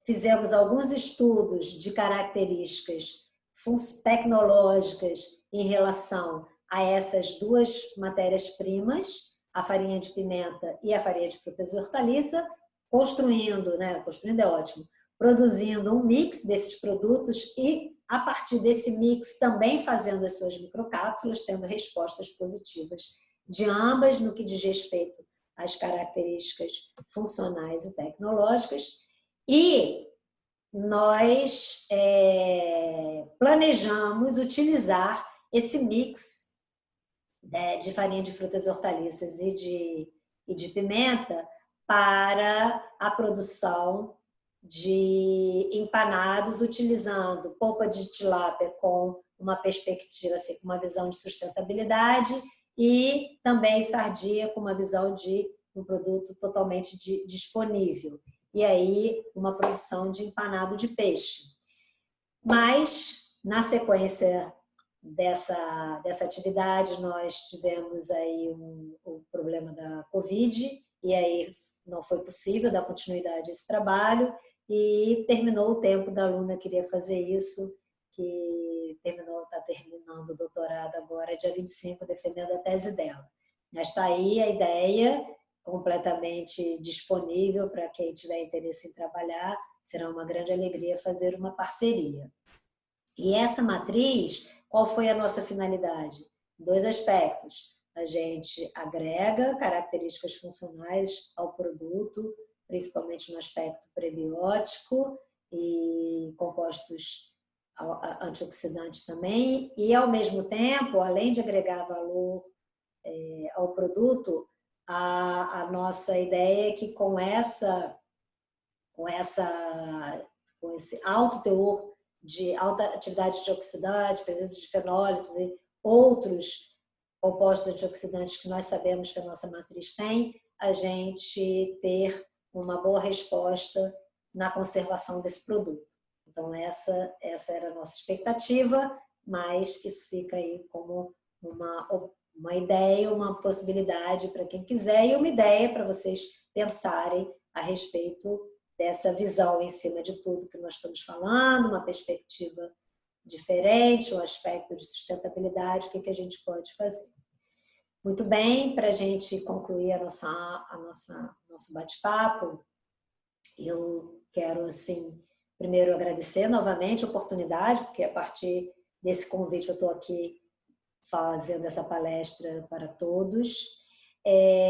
fizemos alguns estudos de características tecnológicas em relação a essas duas matérias-primas, a farinha de pimenta e a farinha de frutas e hortaliça, construindo é ótimo, produzindo um mix desses produtos e, a partir desse mix, também fazendo as suas microcápsulas, tendo respostas positivas de ambas no que diz respeito às características funcionais e tecnológicas. E nós planejamos utilizar esse mix de farinha de frutas e hortaliças e de pimenta para a produção de empanados, utilizando polpa de tilápia com uma perspectiva, assim, com uma visão de sustentabilidade, e também sardinha com uma visão de um produto totalmente disponível. E aí uma produção de empanado de peixe. Mas, na sequência dessa atividade, nós tivemos aí o problema da Covid, e aí não foi possível dar continuidade a esse trabalho, e terminou o tempo da aluna que queria fazer isso, que está terminando o doutorado agora, dia 25, defendendo a tese dela. Mas está aí a ideia, completamente disponível para quem tiver interesse em trabalhar. Será uma grande alegria fazer uma parceria. E essa matriz, qual foi a nossa finalidade? 2 aspectos. A gente agrega características funcionais ao produto, principalmente no aspecto prebiótico e compostos antioxidantes também, e ao mesmo tempo, além de agregar valor ao produto, a nossa ideia é que com esse alto teor de alta atividade antioxidante, presença de fenólicos e outros compostos antioxidantes que nós sabemos que a nossa matriz tem, a gente ter uma boa resposta na conservação desse produto. Então, essa era a nossa expectativa, mas isso fica aí como uma ideia, uma possibilidade para quem quiser, e uma ideia para vocês pensarem a respeito dessa visão em cima de tudo que nós estamos falando, uma perspectiva diferente, um aspecto de sustentabilidade, o que a gente pode fazer. Muito bem, para a gente concluir nosso bate-papo, eu quero, assim, primeiro agradecer novamente a oportunidade, porque a partir desse convite eu estou aqui fazendo essa palestra para todos.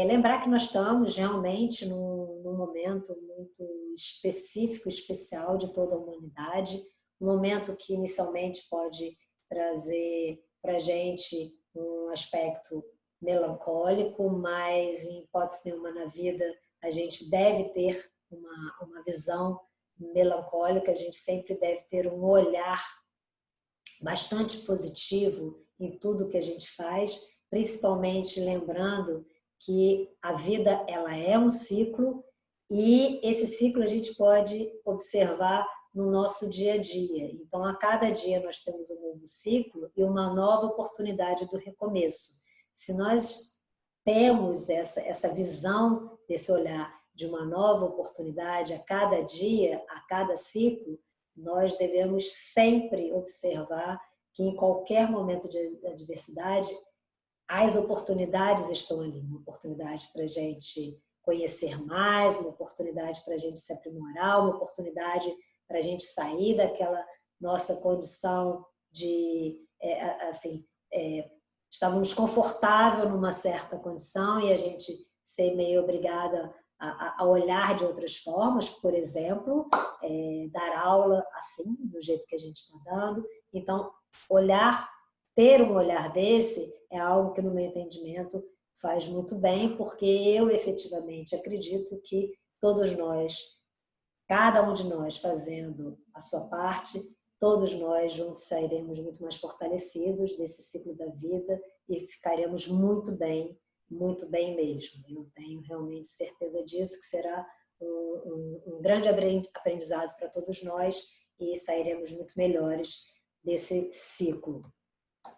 Lembrar que nós estamos realmente num momento muito específico, especial de toda a humanidade, um momento que inicialmente pode trazer para a gente um aspecto melancólico, mas em hipótese nenhuma na vida a gente deve ter uma visão melancólica, a gente sempre deve ter um olhar bastante positivo em tudo que a gente faz, principalmente lembrando que a vida ela é um ciclo, e esse ciclo a gente pode observar no nosso dia a dia. Então, a cada dia nós temos um novo ciclo e uma nova oportunidade do recomeço. Se nós temos essa visão, desse olhar de uma nova oportunidade a cada dia, a cada ciclo, nós devemos sempre observar que em qualquer momento de adversidade, as oportunidades estão ali. Uma oportunidade para a gente conhecer mais, uma oportunidade para a gente se aprimorar, uma oportunidade para a gente sair daquela nossa condição de, estávamos confortável numa certa condição e a gente ser meio obrigada a olhar de outras formas, por exemplo, dar aula assim, do jeito que a gente está dando. Então, ter um olhar desse é algo que no meu entendimento faz muito bem, porque eu efetivamente acredito que todos nós, cada um de nós fazendo a sua parte, todos nós juntos sairemos muito mais fortalecidos desse ciclo da vida e ficaremos muito bem mesmo. Eu tenho realmente certeza disso, que será um grande aprendizado para todos nós e sairemos muito melhores desse ciclo.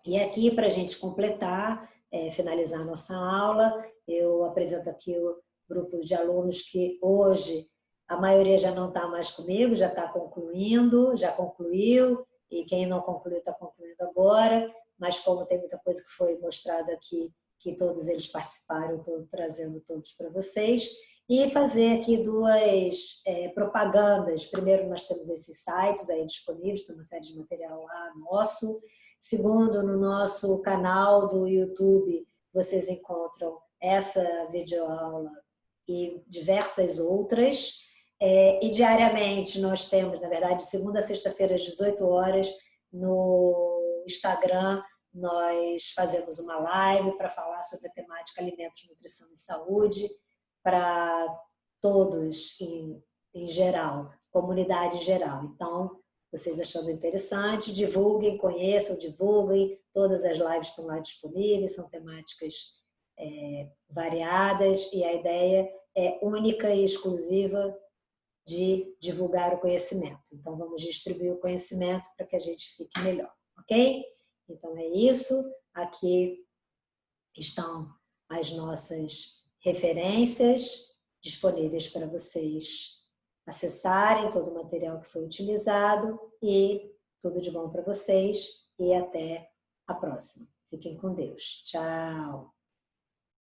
E aqui, para a gente completar, finalizar a nossa aula, eu apresento aqui o grupo de alunos que hoje a maioria já não está mais comigo, já está concluindo, já concluiu, e quem não concluiu está concluindo agora, mas como tem muita coisa que foi mostrada aqui, que todos eles participaram, estou trazendo todos para vocês, e fazer aqui duas propagandas. Primeiro, nós temos esses sites aí disponíveis, tem uma série de material lá nosso. Segundo, no nosso canal do YouTube, vocês encontram essa videoaula e diversas outras. E diariamente nós temos, na verdade, de segunda a sexta-feira, às 18 horas, no Instagram, nós fazemos uma live para falar sobre a temática alimentos, nutrição e saúde para todos em geral, comunidade em geral. Então, vocês achando interessante, divulguem, conheçam, divulguem. Todas as lives estão lá disponíveis, são temáticas variadas e a ideia é única e exclusiva de divulgar o conhecimento. Então, vamos distribuir o conhecimento para que a gente fique melhor, ok? Então, é isso. Aqui estão as nossas referências disponíveis para vocês acessarem todo o material que foi utilizado e tudo de bom para vocês e até a próxima. Fiquem com Deus. Tchau!